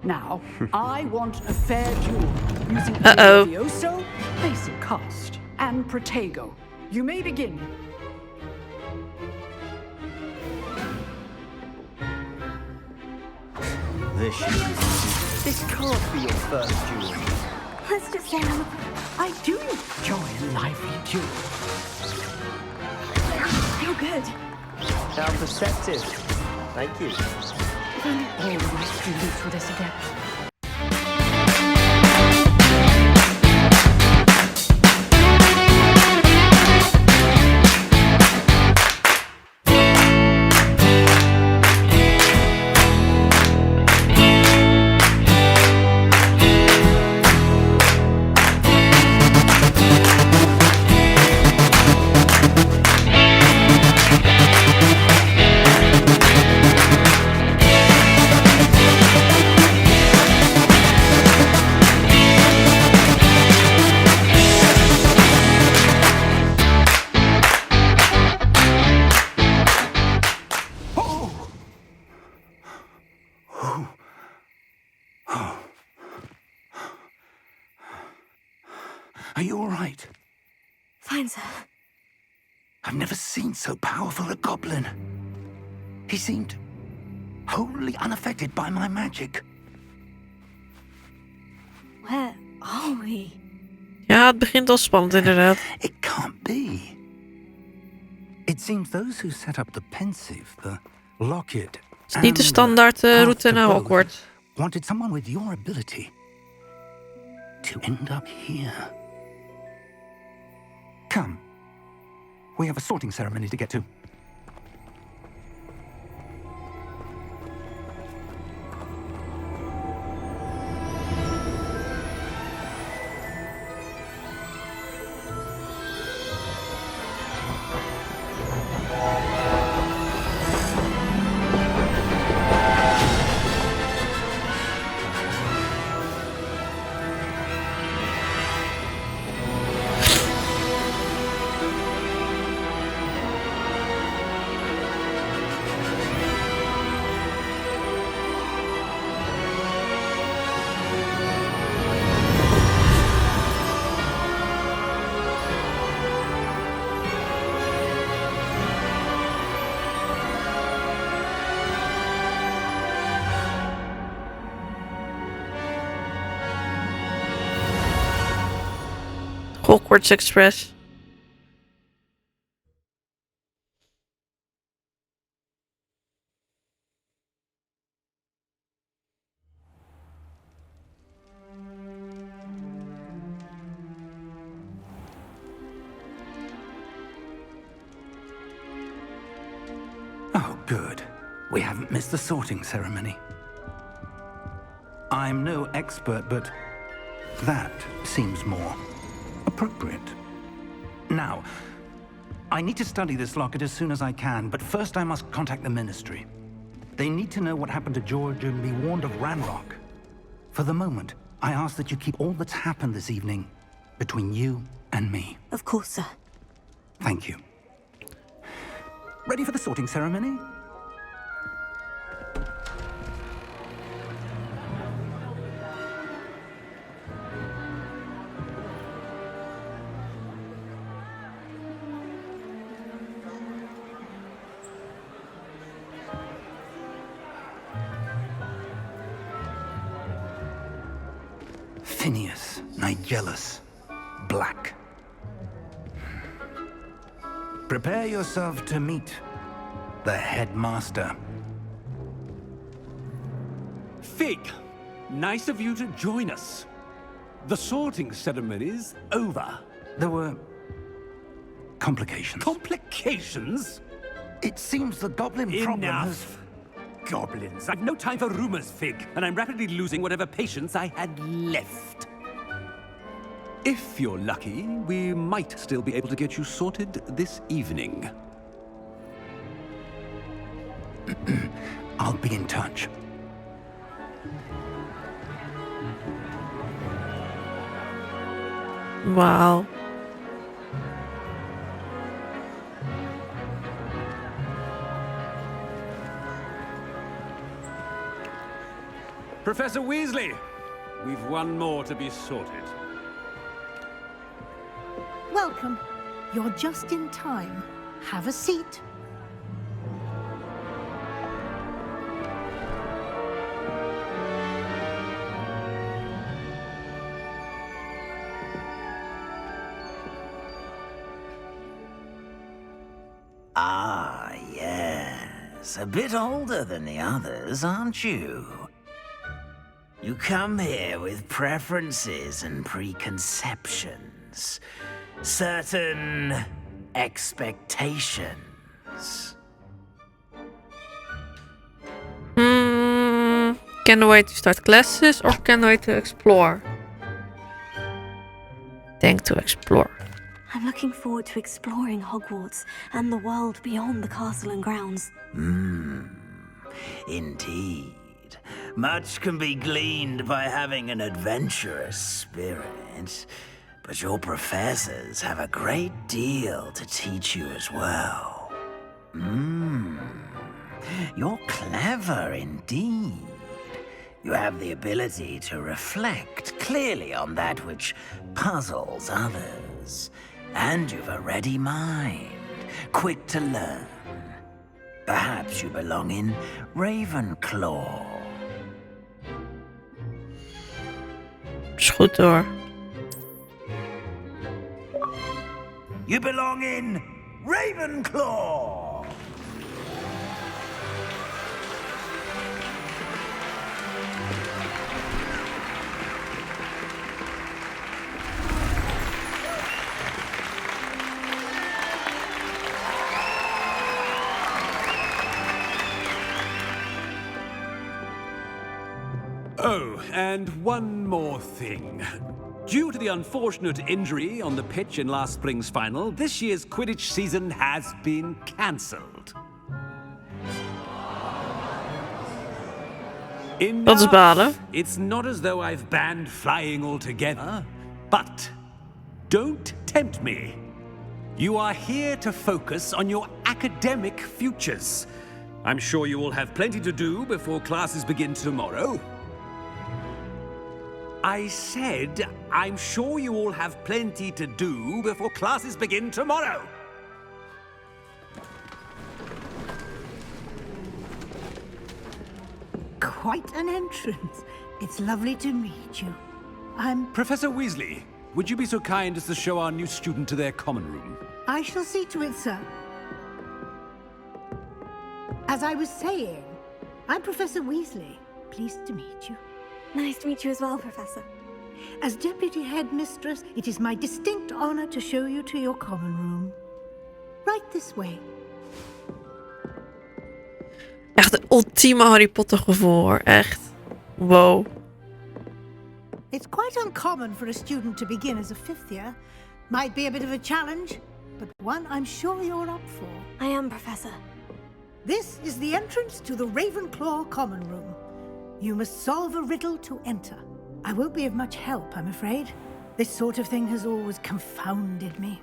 Now, I want a fair duel using Levioso, basic cast, and Protego. You may begin. This can't be your first duel. Let's just say I do enjoy a lively duel. you're good. How perceptive. Thank you. If only all of my students were this adept. Are you all right? Fine, sir. I've never seen so powerful a goblin. He seemed wholly unaffected by my magic. Where are we? Ja, het begint al spannend inderdaad. It can't be. It seems those who set up the Pensieve, the Locket, Het is niet de standaard route naar Hogwarts. wanted someone with your ability to end up here. Come. We have a sorting ceremony to get to. Hogwarts Express. Oh, good. We haven't missed the sorting ceremony. I'm no expert, but that seems more appropriate. Now, I need to study this locket as soon as I can, but first I must contact the Ministry. They need to know what happened to George and be warned of Ranrock. For the moment, I ask that you keep all that's happened this evening between you and me. Of course, sir. Thank you. Ready for the sorting ceremony? Phineas, Nigellus, Black. Prepare yourself to meet the headmaster. Fig, nice of you to join us. The sorting ceremony's over. There were complications. Complications? It seems the goblin problem has... Enough. Goblins. I've no time for rumors, Fig, and I'm rapidly losing whatever patience I had left. If you're lucky, we might still be able to get you sorted this evening. I'll be in touch. Wauw. Professor Weasley, we've one more to be sorted. Welcome. You're just in time. Have a seat. Ah, yes. A bit older than the others, aren't you? You come here with preferences and preconceptions. Certain expectations. Can wait to start classes or can wait to explore? Think to explore. I'm looking forward to exploring Hogwarts and the world beyond the castle and grounds. Indeed. Much can be gleaned by having an adventurous spirit. But your professors have a great deal to teach you as well. You're clever indeed. You have the ability to reflect clearly on that which puzzles others. And you've a ready mind, quick to learn. Perhaps you belong in Ravenclaw. Is goed hoor. You belong in Ravenclaw! Oh, and one more thing. Due to the unfortunate injury on the pitch in last spring's final, this year's Quidditch season has been cancelled. Dat is balen. It's not as though I've banned flying altogether, but don't tempt me. You are here to focus on your academic futures. I'm sure you will have plenty to do before classes begin tomorrow. I said, I'm sure you all have plenty to do before classes begin tomorrow. Quite an entrance. It's lovely to meet you. I'm... Professor Weasley, would you be so kind as to show our new student to their common room? I shall see to it, sir. As I was saying, I'm Professor Weasley. Pleased to meet you. Nice to meet you as well, Professor. As Deputy Headmistress, it is my distinct honor to show you to your common room. Right this way. Echt een ultieme Harry Potter gevoel hoor. Echt. Wow. It's quite uncommon for a student to begin as a fifth year. Might be a bit of a challenge, but one I'm sure you're up for. I am, Professor. This is the entrance to the Ravenclaw common room. You must solve a riddle to enter. I won't be of much help, I'm afraid. This sort of thing has always confounded me.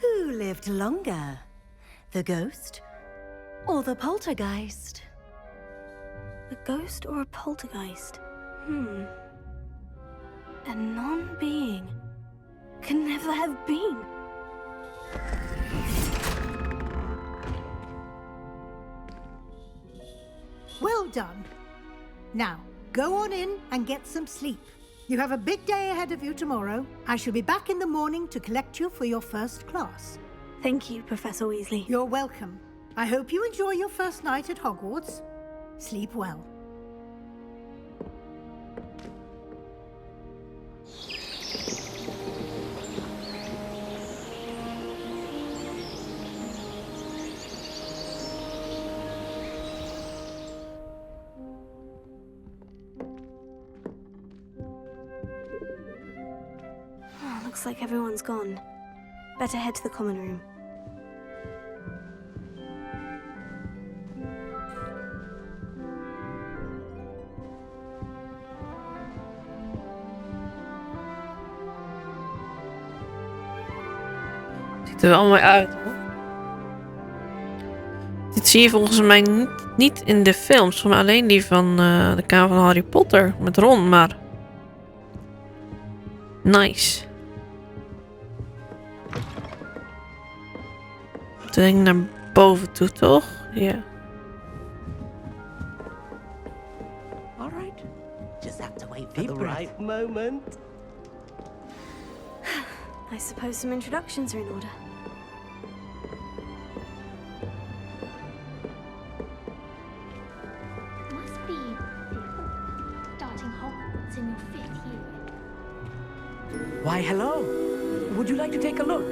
Who lived longer? The ghost or the poltergeist? A ghost or a poltergeist? A non-being can never have been. Well done. Now, go on in and get some sleep. You have a big day ahead of you tomorrow. I shall be back in the morning to collect you for your first class. Thank you, Professor Weasley. You're welcome. I hope you enjoy your first night at Hogwarts. Sleep well. Looks like everyone's gone. Better head to the common room. Ziet er wel mooi uit hoor. Dit zie je volgens mij niet in de films. Maar alleen die van de kamer van Harry Potter. Met Ron, maar... Nice. Ik denk naar boven toe, toch? Ja. All right. Just have to wait for the right moment. I suppose some introductions are in order. Must be starting Hogwarts in your 5th year. Why, hello. Would you like to take a look?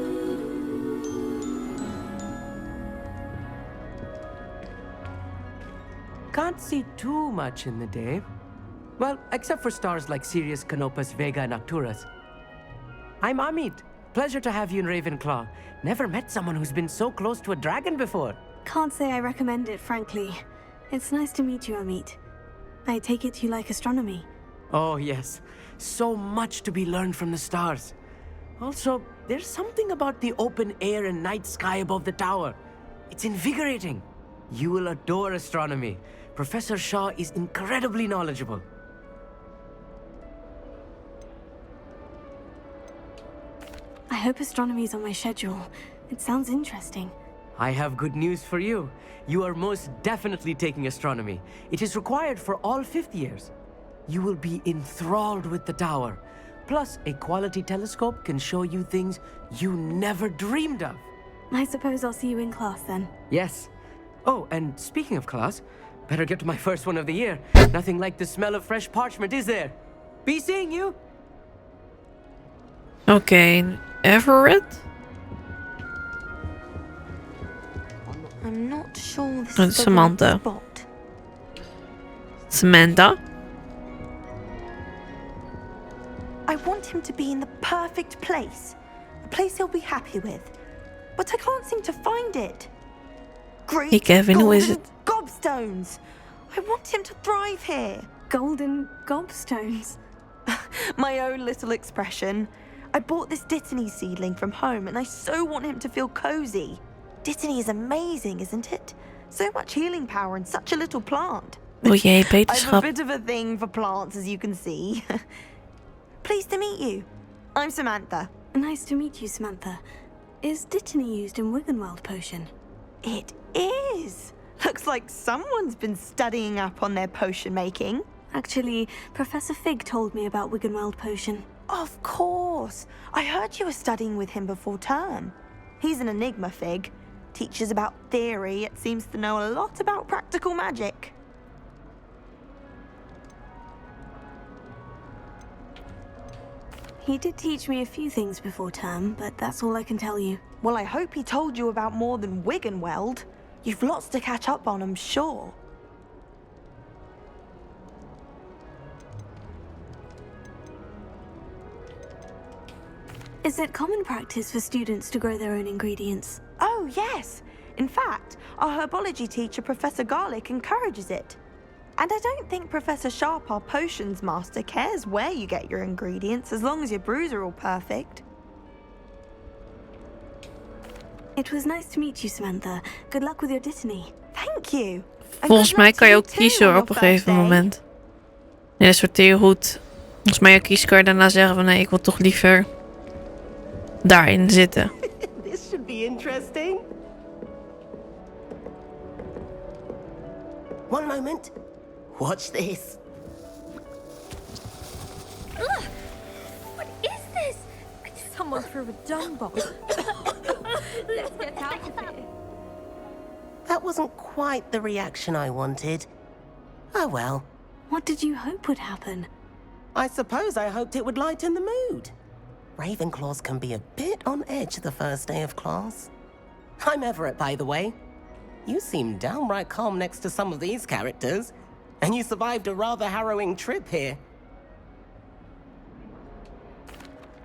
Can't see too much in the day. Well, except for stars like Sirius, Canopus, Vega, and Arcturus. I'm Amit. Pleasure to have you in Ravenclaw. Never met someone who's been so close to a dragon before. Can't say I recommend it, frankly. It's nice to meet you, Amit. I take it you like astronomy. Oh, yes. So much to be learned from the stars. Also, there's something about the open air and night sky above the tower. It's invigorating. You will adore astronomy. Professor Shaw is incredibly knowledgeable. I hope astronomy's on my schedule. It sounds interesting. I have good news for you. You are most definitely taking astronomy. It is required for all 5th years. You will be enthralled with the tower. Plus, a quality telescope can show you things you never dreamed of. I suppose I'll see you in class then. Yes. Oh, and speaking of class, better get to my first one of the year. Nothing like the smell of fresh parchment, is there? Be seeing you. Oké, Everett? I'm not sure this Oh, is the Samantha. right spot. Samantha? I want him to be in the perfect place. A place he'll be happy with. But I can't seem to find it. Great Hey Kevin, who is golden it? gobstones. I want him to thrive here. Golden gobstones. My own little expression. I bought this Dittany seedling from home and I so want him to feel cozy. Dittany is amazing, isn't it? So much healing power in such a little plant. Oh jee, I have a beterschap. bit of a thing for plants, as you can see. Pleased to meet you. I'm Samantha. Nice to meet you, Samantha. Is Dittany used in Wiggenweld potion? It is. Looks like someone's been studying up on their potion making. Actually, Professor Fig told me about Wiggenweld potion. Of course. I heard you were studying with him before term. He's an enigma, Fig. Teaches about theory, yet seems to know a lot about practical magic. He did teach me a few things before term, but that's all I can tell you. Well, I hope he told you about more than Wiggenweld. You've lots to catch up on, I'm sure. Is it common practice for students to grow their own ingredients? Oh, yes. In fact, our herbology teacher, Professor Garlick, encourages it. And I don't think Professor Sharp, our potions master, cares where you get your ingredients as long as your brews are all perfect. It was nice to meet you, Samantha. Good luck with your Dittany. Thank you. Volgens mij kan je ook kiezen hoor, op een gegeven moment. In de sorteerhoed. Volgens mij kan je daarna zeggen van nee, ik wil toch liever daarin zitten. This should be interesting. One moment. Watch this. Ugh! What is this? Someone threw a dung bomb. Let's get out of here. That wasn't quite the reaction I wanted. Oh well. What did you hope would happen? I suppose I hoped it would lighten the mood. Ravenclaws can be a bit on edge the first day of class. I'm Everett, by the way. You seem downright calm next to some of these characters. And you survived a rather harrowing trip here.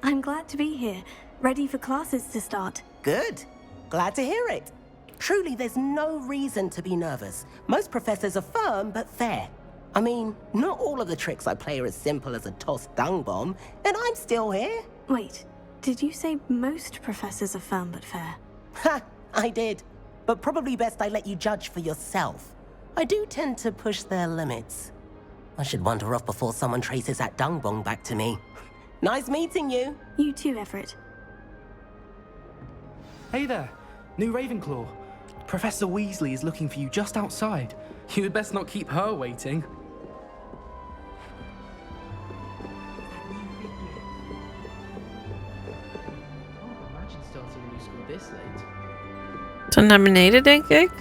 I'm glad to be here, ready for classes to start. Good. Glad to hear it. Truly, there's no reason to be nervous. Most professors are firm but fair. I mean, not all of the tricks I play are as simple as a tossed dung bomb, and I'm still here. Wait, did you say most professors are firm but fair? Ha! I did. but probably best I let you judge for yourself. I do tend to push their limits. I should wander off before someone traces that dung bong back to me. Nice meeting you. You too, Everett. Hey there, new Ravenclaw. Professor Weasley is looking for you just outside. You'd best not keep her waiting. Imagine starting a new school this late. Dan naar beneden, denk ik.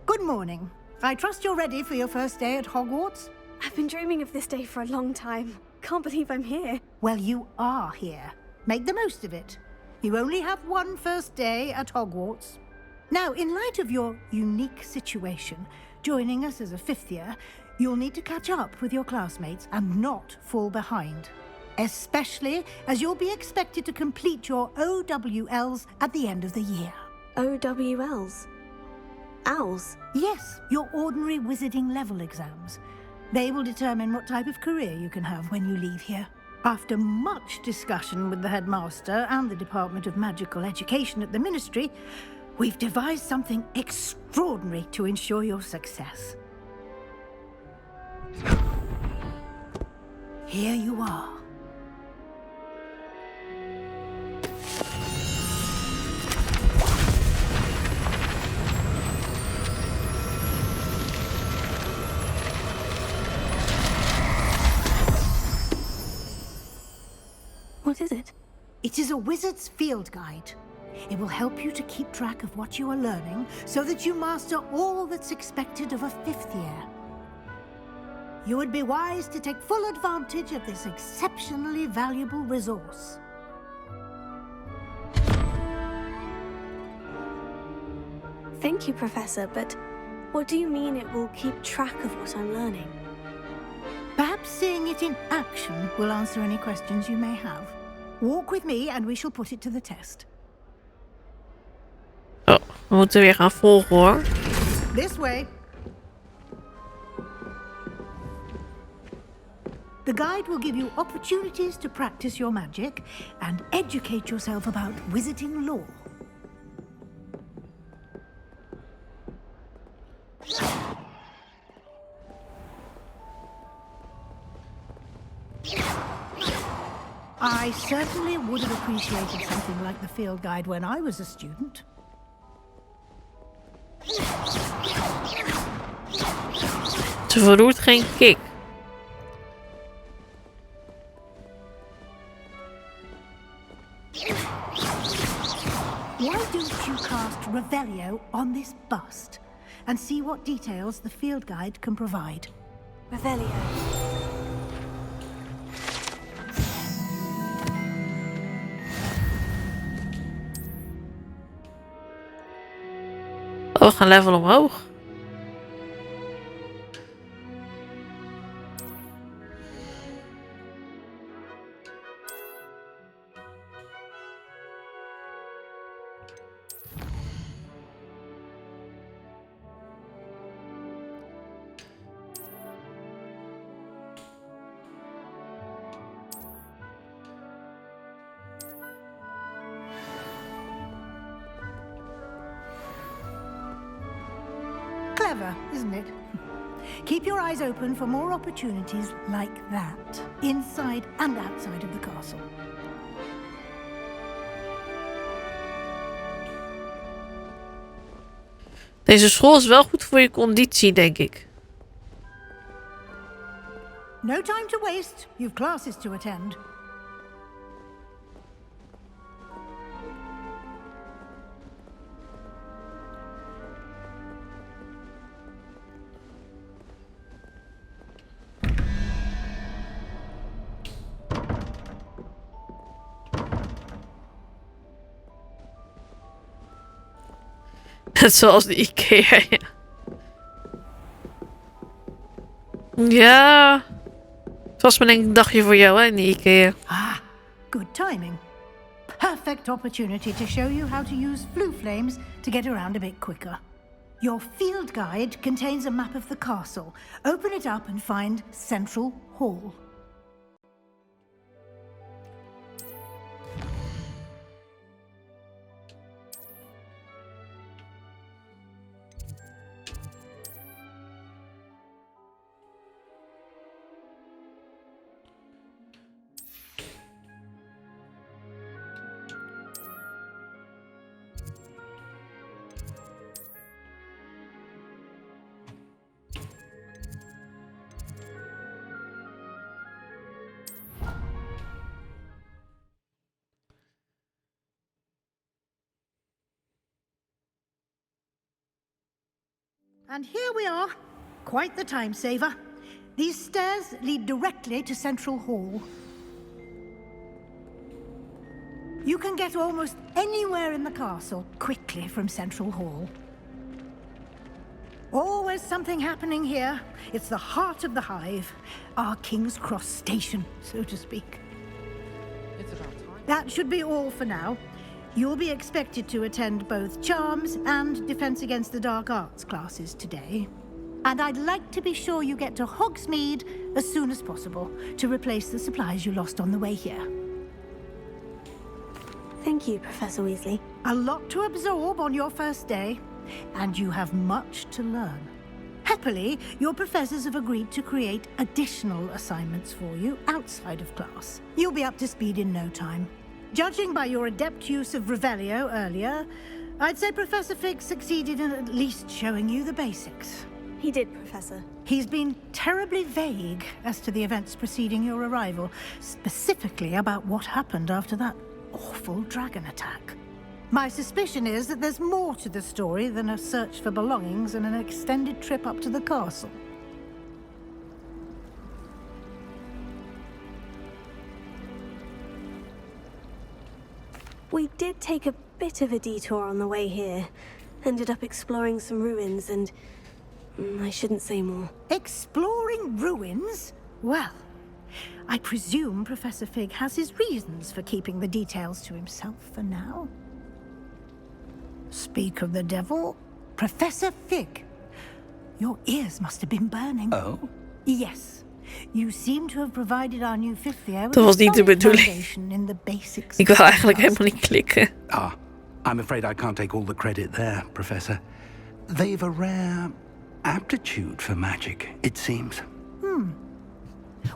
Good morning. I trust you're ready for your first day at Hogwarts? I've been dreaming of this day for a long time. Can't believe I'm here. Well, you are here. Make the most of it. You only have one first day at Hogwarts. Now, in light of your unique situation, joining us as a fifth year, you'll need to catch up with your classmates and not fall behind. Especially as you'll be expected to complete your OWLs at the end of the year. OWLs? Owls? Yes, your ordinary wizarding level exams. They will determine what type of career you can have when you leave here. After much discussion with the headmaster and the Department of Magical Education at the Ministry, we've devised something extraordinary to ensure your success. Here you are. What is it? It is a wizard's field guide. It will help you to keep track of what you are learning so that you master all that's expected of a fifth year. You would be wise to take full advantage of this exceptionally valuable resource. Thank you, Professor, but what do you mean it will keep track of what I'm learning? Perhaps seeing it in action will answer any questions you may have. Walk with me and we shall put it to the test. Oh, we moeten weer gaan volgen hoor. This way. The guide will give you opportunities to practice your magic and educate yourself about wizarding lore. I certainly would have appreciated something like the field guide when I was a student. Ze verroert geen kick. Why don't you cast Revelio on this bust and see what details the field guide can provide? Revelio. Oh, we gaan level omhoog. Clever, isn't it? Keep your eyes open for more opportunities like that, inside and outside of the castle. Deze school is wel goed voor je conditie, denk ik. No time to waste. You've classes to attend. Net zoals de IKEA, ja. Ja. Het was maar denk ik een dagje voor jou, hè, in de IKEA. Ah, good timing. Perfect opportunity to show you how to use flue flames to get around a bit quicker. Your field guide contains a map of the castle. Open it up and find Central Hall. And here we are. Quite the time saver. These stairs lead directly to Central Hall. You can get almost anywhere in the castle quickly from Central Hall. Always something happening here. It's the heart of the hive. Our King's Cross station, so to speak. It's about time. That should be all for now. You'll be expected to attend both Charms and Defense Against the Dark Arts classes today. And I'd like to be sure you get to Hogsmeade as soon as possible to replace the supplies you lost on the way here. Thank you, Professor Weasley. A lot to absorb on your first day, and you have much to learn. Happily, your professors have agreed to create additional assignments for you outside of class. You'll be up to speed in no time. Judging by your adept use of Revelio earlier, I'd say Professor Fig succeeded in at least showing you the basics. He did, Professor. He's been terribly vague as to the events preceding your arrival, specifically about what happened after that awful dragon attack. My suspicion is that there's more to the story than a search for belongings and an extended trip up to the castle. We did take a bit of a detour on the way here. Ended up exploring some ruins and... I shouldn't say more. Exploring ruins? Well, I presume Professor Fig has his reasons for keeping the details to himself for now. Speak of the devil, Professor Fig. Your ears must have been burning. Oh? Yes. You seem to have provided our new fifth year with Dat was a niet de solid bedoeling. foundation in the basics. Ik wil eigenlijk helemaal niet klikken. Ah, I'm afraid I can't take all the credit there, Professor. They've a rare aptitude for magic, it seems.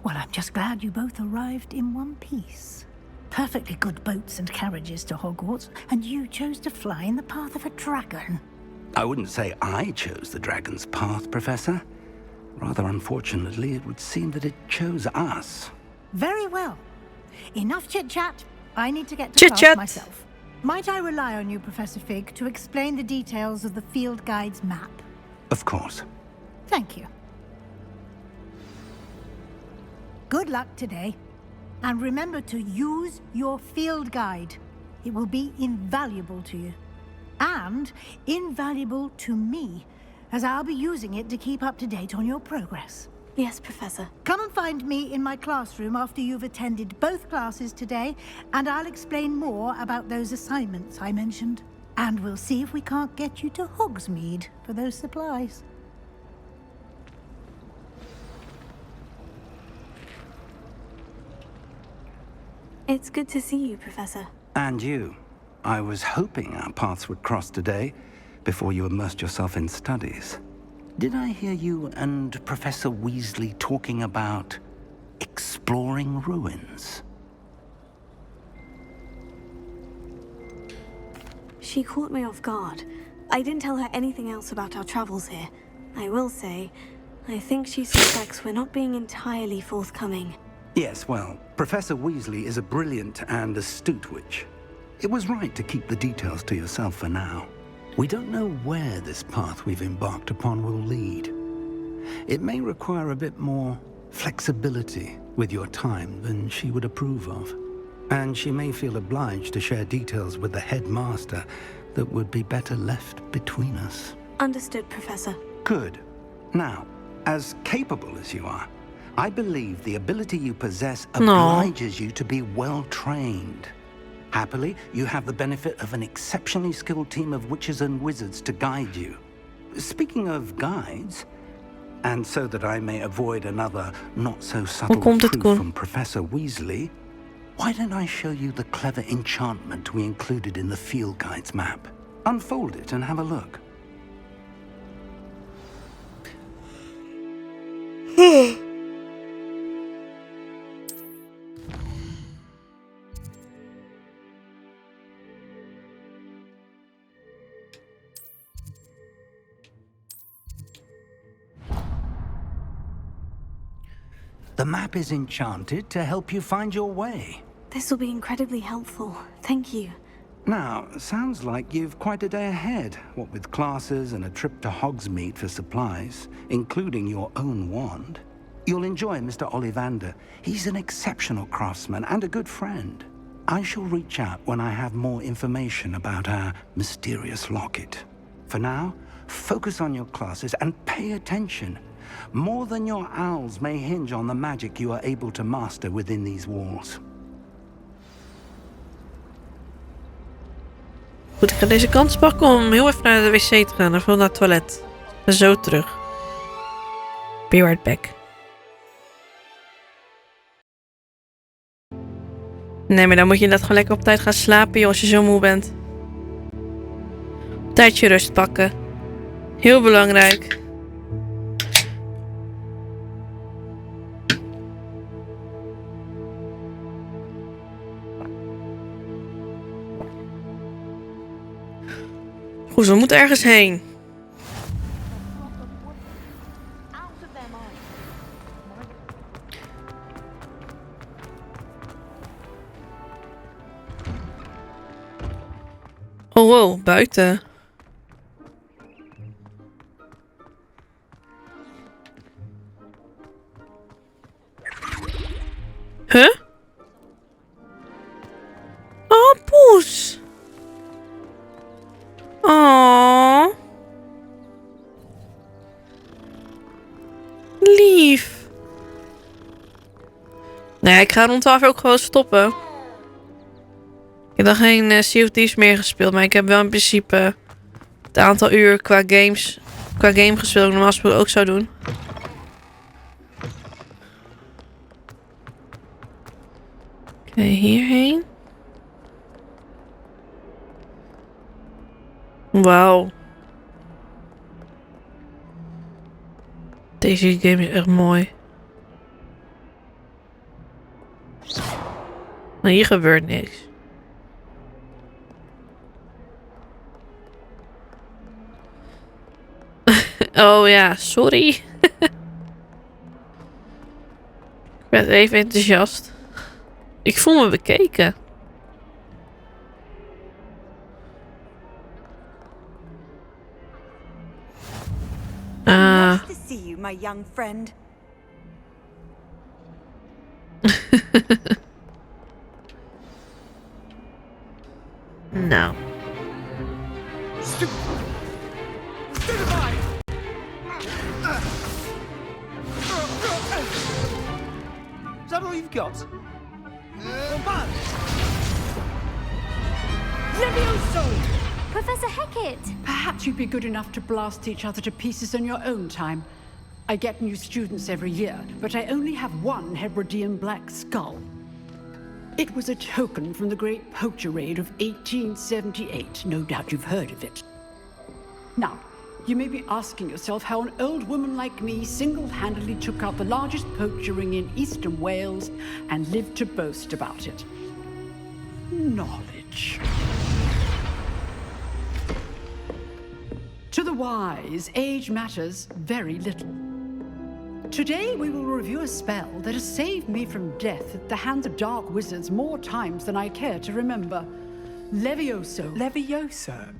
Well, I'm just glad you both arrived in one piece. Perfectly good boats and carriages to Hogwarts, and you chose to fly in the path of a dragon. I wouldn't say I chose the dragon's path, Professor. Rather unfortunately, it would seem that it chose us. Very well. Enough chit-chat. I need to get to Chit-chat. class myself. Might I rely on you, Professor Fig, to explain the details of the field guide's map? Of course. Thank you. Good luck today. And remember to use your field guide. It will be invaluable to you. And invaluable to me, as I'll be using it to keep up to date on your progress. Yes, Professor. Come and find me in my classroom after you've attended both classes today, and I'll explain more about those assignments I mentioned. And we'll see if we can't get you to Hogsmeade for those supplies. It's good to see you, Professor. And you. I was hoping our paths would cross today, before you immersed yourself in studies. Did I hear you and Professor Weasley talking about exploring ruins? She caught me off guard. I didn't tell her anything else about our travels here. I will say, I think she suspects we're not being entirely forthcoming. Yes, well, Professor Weasley is a brilliant and astute witch. It was right to keep the details to yourself for now. We don't know where this path we've embarked upon will lead. It may require a bit more flexibility with your time than she would approve of. And she may feel obliged to share details with the headmaster that would be better left between us. Understood, Professor. Good. Now, as capable as you are, I believe the ability you possess obliges you to be well-trained. Happily, you have the benefit of an exceptionally skilled team of witches and wizards to guide you. Speaking of guides, and so that I may avoid another not-so-subtle truth from Professor Weasley, why don't I show you the clever enchantment we included in the field guide's map? Unfold it and have a look. The map is enchanted to help you find your way. This will be incredibly helpful. Thank you. Now, sounds like you've quite a day ahead, what with classes and a trip to Hogsmeade for supplies, including your own wand. You'll enjoy Mr. Ollivander. He's an exceptional craftsman and a good friend. I shall reach out when I have more information about our mysterious locket. For now, focus on your classes and pay attention. More than your owls may hinge on the magic you are able to master within these walls. Goed, ik ga deze kans pakken om heel even naar de wc te gaan. Even naar het toilet. En zo terug. Be right back. Nee, maar dan moet je inderdaad gewoon lekker op tijd gaan slapen, joh, als je zo moe bent. Op tijd je rust pakken. Heel belangrijk. Goed, we moeten ergens heen. Oh, wow, buiten. Huh? Oh, poes. Oh. Lief. Nee, ik ga rond 12 ook gewoon stoppen. Ik heb dan geen Sea of Thieves meer gespeeld, maar ik heb wel in principe het aantal uur qua game gespeeld dat ik normaal gesproken ook zou doen. Oké, hierheen. Wauw. Deze game is echt mooi. Maar hier gebeurt niks. Oh ja, sorry. Ik ben even enthousiast. Ik voel me bekeken. Nice to see you, my young friend. Nou. Is that all you've got? Levioso! Professor Hecat! Perhaps you'd be good enough to blast each other to pieces in your own time. I get new students every year, but I only have one Hebridean black skull. It was a token from the great poacher raid of 1878. No doubt you've heard of it. Now, you may be asking yourself how an old woman like me single-handedly took out the largest poacher ring in eastern Wales and lived to boast about it. Knowledge. To the wise, age matters very little. Today we will review a spell that has saved me from death at the hands of dark wizards more times than I care to remember. Levioso. Levioso?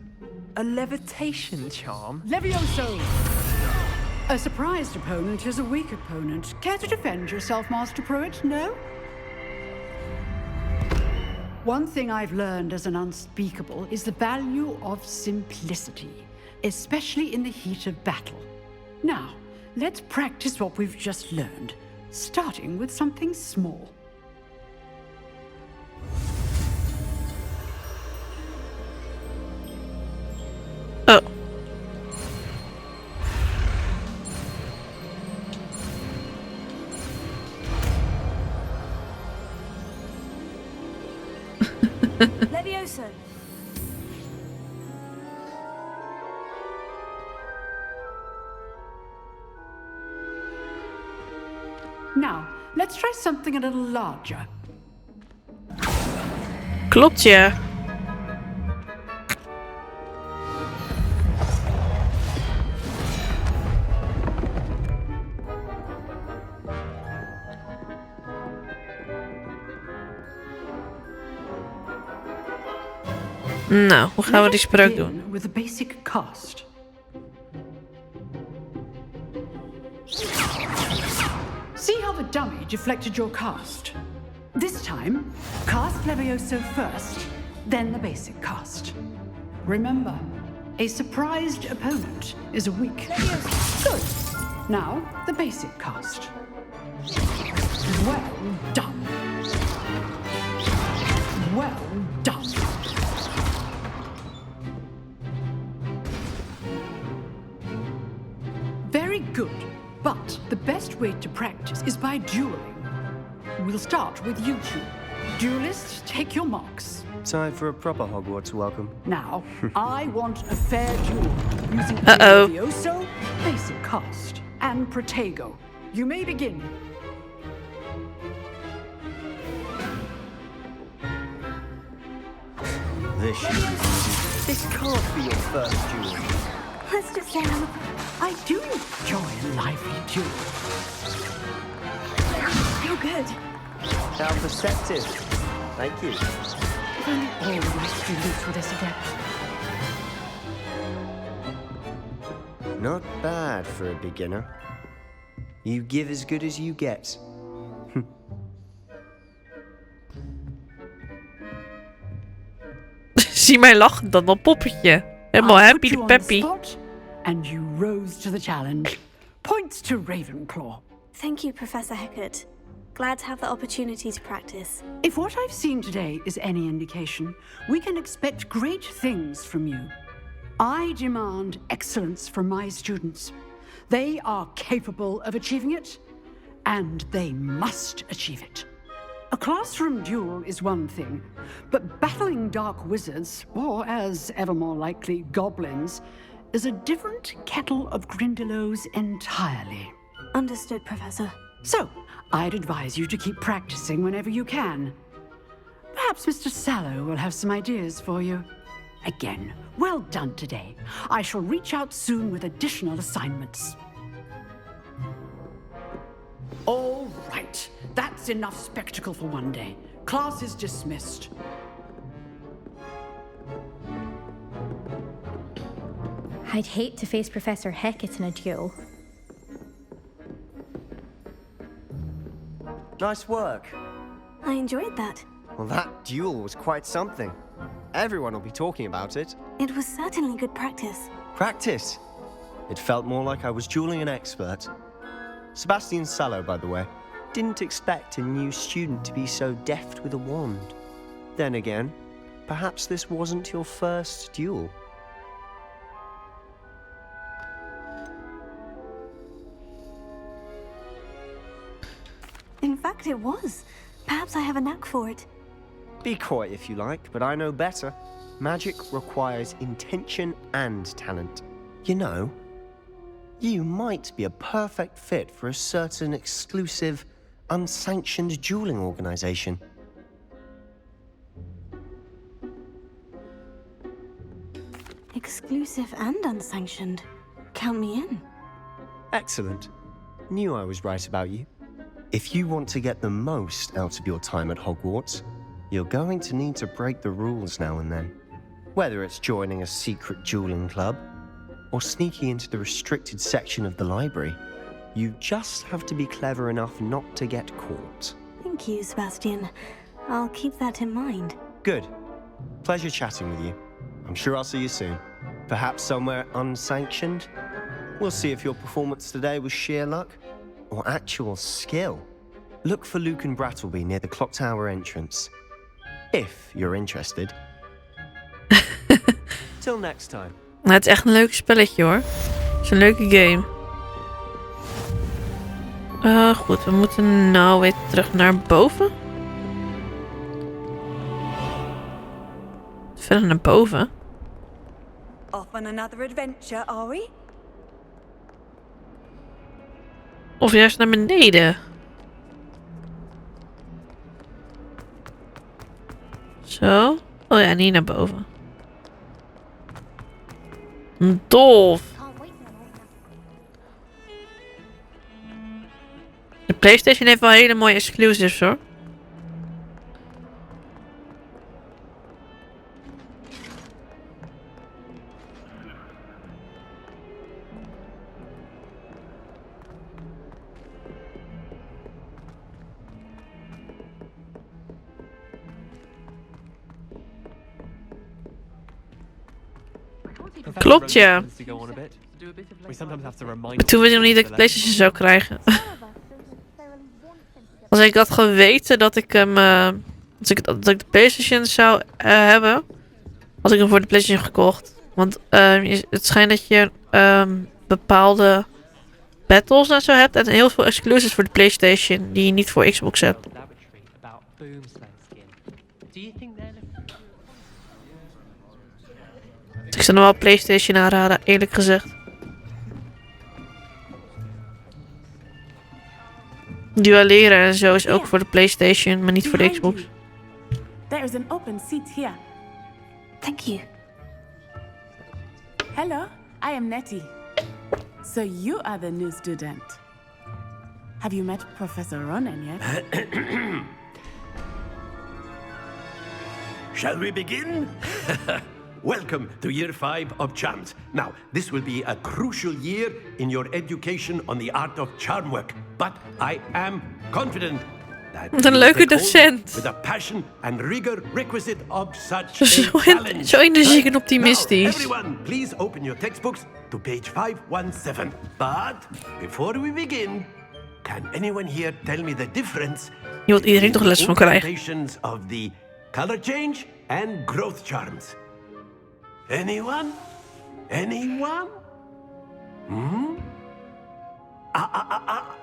A levitation charm? Levioso! A surprised opponent is a weak opponent. Care to defend yourself, Master Pruitt? No? One thing I've learned as an unspeakable is the value of simplicity, especially in the heat of battle. Now, let's practice what we've just learned, starting with something small. Oh. Levioso! Now, let's try something a little larger. Klopt, ja. Nou, hoe gaan we die spreuk doen? With the basic cast. See how the dummy deflected your cast? This time, cast Levioso first, then the basic cast. Remember, a surprised opponent is a weak. Good. Now, the basic cast. Well done. Well done. Very good. But the best way to practice is by dueling. We'll start with you two. Duelists, take your marks. Time for a proper Hogwarts welcome. Now, I want a fair duel using Levioso, basic cast, and Protego. You may begin. This can't be your first duel. Let's just say I do enjoy a lively duel. You're good. How perceptive. Thank you. If only all of my students were this adept. Not bad for a beginner. You give as good as you get. Zie mij lachen dan, dat poppetje. Helemaal happy de peppy. And you rose to the challenge. Points to Ravenclaw. Thank you, Professor Hecat. Glad to have the opportunity to practice. If what I've seen today is any indication, we can expect great things from you. I demand excellence from my students. They are capable of achieving it, and they must achieve it. A classroom duel is one thing, but battling dark wizards, or as ever more likely, goblins, is a different kettle of Grindylows entirely. Understood, Professor. So, I'd advise you to keep practicing whenever you can. Perhaps Mr. Sallow will have some ideas for you. Again, well done today. I shall reach out soon with additional assignments. All right, that's enough spectacle for one day. Class is dismissed. I'd hate to face Professor Hecat in a duel. Nice work. I enjoyed that. Well, that duel was quite something. Everyone will be talking about it. It was certainly good practice. Practice? It felt more like I was dueling an expert. Sebastian Sallow, by the way. Didn't expect a new student to be so deft with a wand. Then again, perhaps this wasn't your first duel. In fact, it was. Perhaps I have a knack for it. Be coy if you like, but I know better. Magic requires intention and talent. You know, you might be a perfect fit for a certain exclusive, unsanctioned dueling organization. Exclusive and unsanctioned. Count me in. Excellent. Knew I was right about you. If you want to get the most out of your time at Hogwarts, you're going to need to break the rules now and then. Whether it's joining a secret dueling club, or sneaking into the restricted section of the library, you just have to be clever enough not to get caught. Thank you, Sebastian. I'll keep that in mind. Good. Pleasure chatting with you. I'm sure I'll see you soon. Perhaps somewhere unsanctioned? We'll see if your performance today was sheer luck or actual skill. Look for Luke and Brattleby near the clock tower entrance. If you're interested. Till next time. Nou, het is echt een leuk spelletje hoor. Het is een leuke game. Goed, we moeten nou weer terug naar boven. Verder naar boven. Off on another adventure, are we? Of juist naar beneden. Zo. Oh ja, niet naar boven. Dolf. De PlayStation heeft wel hele mooie exclusives hoor. Klopt, ja. Toen wist ik nog niet dat ik de PlayStation zou krijgen. Als ik had geweten dat ik hem... dat ik de PlayStation zou hebben... had ik hem voor de PlayStation gekocht. Want het schijnt dat je bepaalde battles en zo hebt. En heel veel exclusives voor de PlayStation die je niet voor Xbox hebt. Ik zou nog wel PlayStation aanraden, eerlijk gezegd. Duelleren en zo is ook voor de PlayStation, maar niet voor de Xbox. There is an open seat here. Thank you. Hello, I am Nettie. So you are the new student. Have you met Professor Ronan yet? Shall we begin? Welcome to year 5 of charms. Now, this will be a crucial year in your education on the art of charm work. But I am confident that Wat een leuke docent. with a passion and rigor requisite of such a challenge. Zo energiek en optimistisch. Now, everyone, please open your textbooks to page 517. But before we begin, can anyone here tell me the difference? Je wilt iedereen toch les van krijgen. Interpretations of the color change and growth charms. Anyone? Anyone?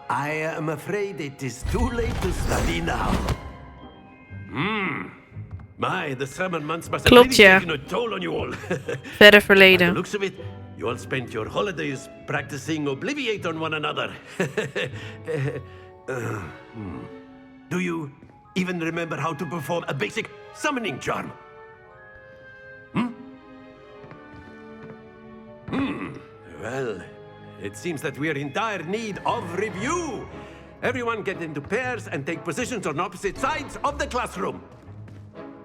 I am afraid it is too late to study now. My, the summer months must have really taken a toll on you all. Verder By verleden. the looks of it, you all spent your holidays practicing Obliviate on one another. Do you even remember how to perform a basic summoning charm? Well, it seems that we are in dire need of review. Everyone get into pairs and take positions on opposite sides of the classroom.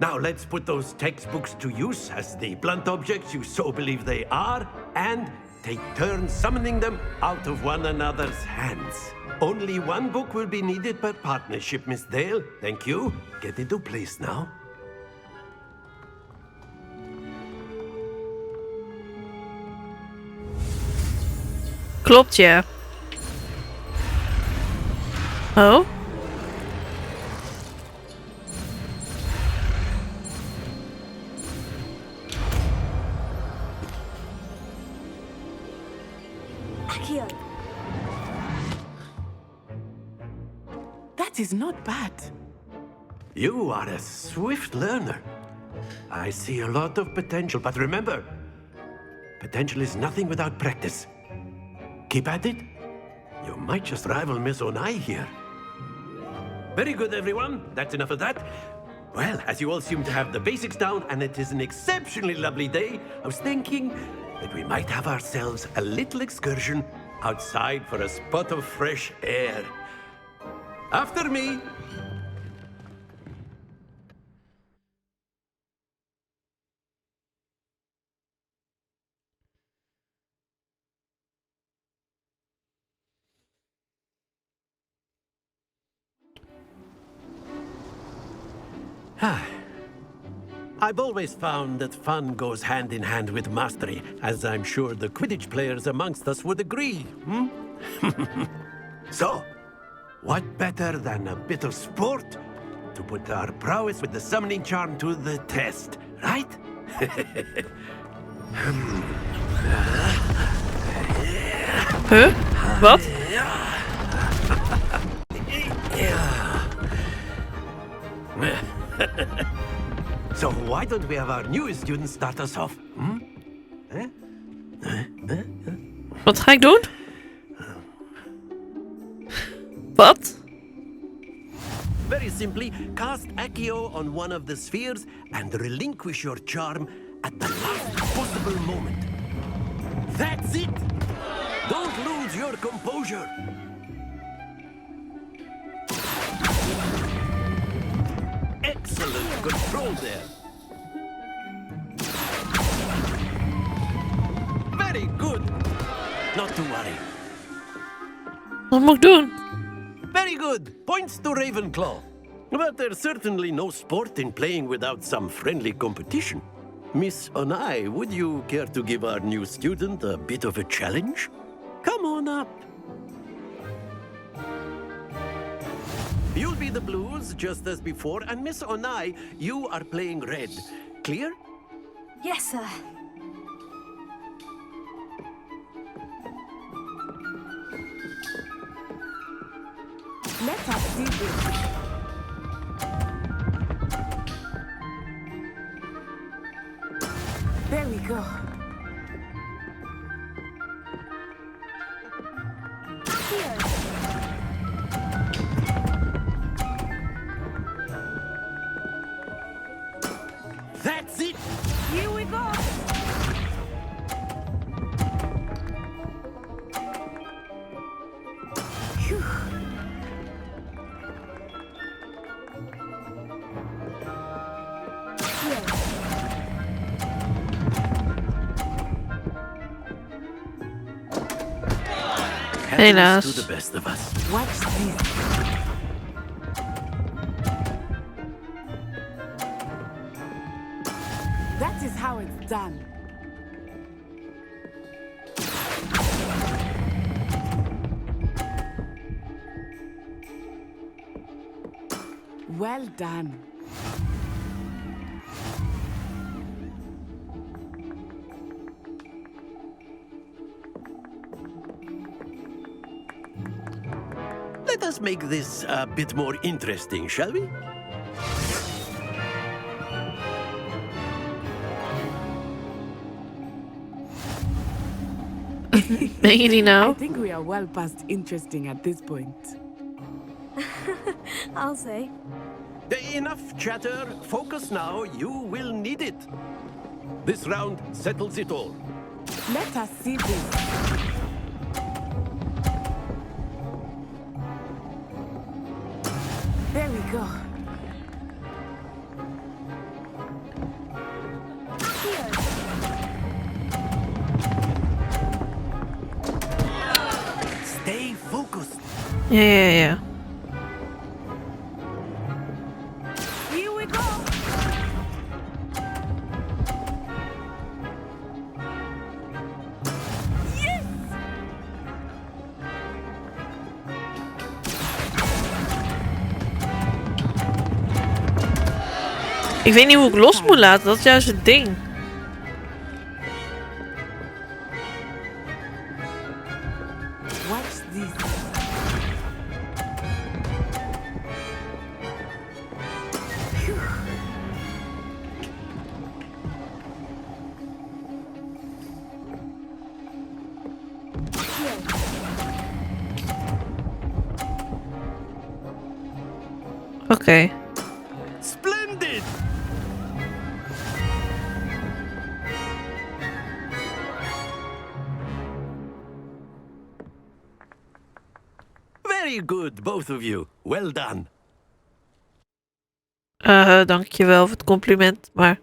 Now let's put those textbooks to use as the blunt objects you so believe they are, and take turns summoning them out of one another's hands. Only one book will be needed per partnership, Miss Dale. Thank you. Get into place now. Klopt, ja. Oh? That is not bad. You are a swift learner. I see a lot of potential, but remember, potential is nothing without practice. Keep at it. You might just rival Miss Onai here. Very good, everyone. That's enough of that. Well, as you all seem to have the basics down, and it is an exceptionally lovely day, I was thinking that we might have ourselves a little excursion outside for a spot of fresh air. After me. I've always found that fun goes hand in hand with mastery, as I'm sure the Quidditch players amongst us would agree. So, what better than a bit of sport to put our prowess with the summoning charm to the test, right? Huh? Wat? So why don't we have our newest student start us off? Wat ga ik doen? Wat? Very simply, cast Accio on one of the spheres and relinquish your charm at the last possible moment. That's it! Don't lose your composure. Excellent control there. Very good. Not to worry. Wat moet ik doen? Very good. Points to Ravenclaw. But there's certainly no sport in playing without some friendly competition. Miss Onai, would you care to give our new student a bit of a challenge? Come on up. You'll be the blues just as before, and Miss Onai, you are playing red. Clear? Yes, sir. Let us see this. There we go. That's it! Here we go! Phew. Helaas. To the best of us. Watch this. That is how it's done. Well done. Let us make this a bit more interesting, shall we? Meen now? I think we are well past interesting at this point. I'll say. Enough chatter. Focus now. You will need it. This round settles it all. Let us see this. There we go. Stay focused. Yeah. Here we go. Yes! Ik weet niet hoe ik los moet laten, dat is juist het ding. Watch this. Oké. Splendid! Very good, both of you. Well done. Dankjewel voor het compliment, maar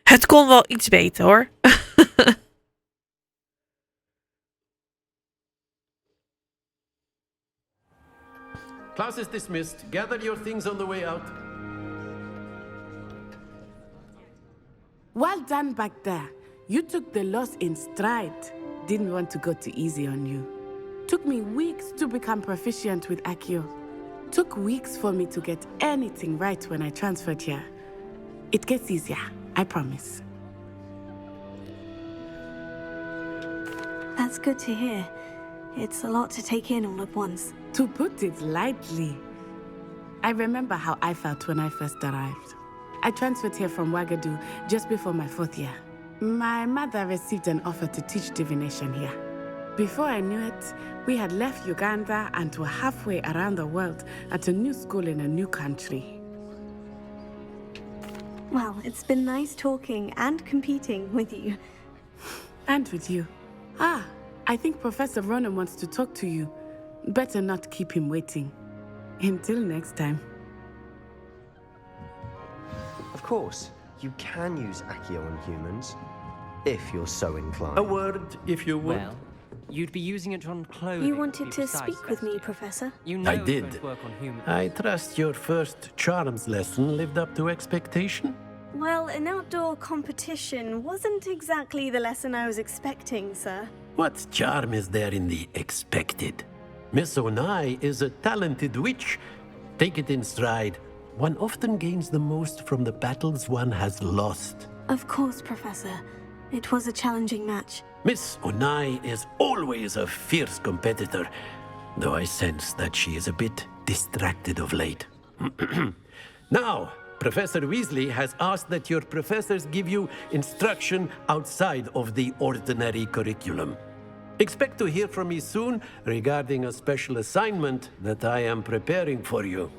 het kon wel iets beter hoor. Class is dismissed. Gather your things on the way out. Well done back there. You took the loss in stride. Didn't want to go too easy on you. Took me weeks to become proficient with Accio. Took weeks for me to get anything right when I transferred here. It gets easier, I promise. That's good to hear. It's a lot to take in all at once. To put it lightly, I remember how I felt when I first arrived. I transferred here from Ouagadougou just before my 4th year. My mother received an offer to teach divination here. Before I knew it, we had left Uganda and were halfway around the world at a new school in a new country. Well, it's been nice talking and competing with you. And with you. I think Professor Ronan wants to talk to you. Better not keep him waiting. Until next time. Of course, you can use Accio on humans, if you're so inclined. A word, if you would. Well, you'd be using it on clothing. You wanted to speak with me, Professor? You know I it did. won't work on humans. I trust your first charms lesson lived up to expectation. Well, an outdoor competition wasn't exactly the lesson I was expecting, sir. What charm is there in the expected? Miss Onai is a talented witch. Take it in stride. One often gains the most from the battles one has lost. Of course, Professor. It was a challenging match. Miss Onai is always a fierce competitor, though I sense that she is a bit distracted of late. Now, Professor Weasley has asked that your professors give you instruction outside of the ordinary curriculum. Expect to hear from me soon regarding a special assignment that I am preparing for you.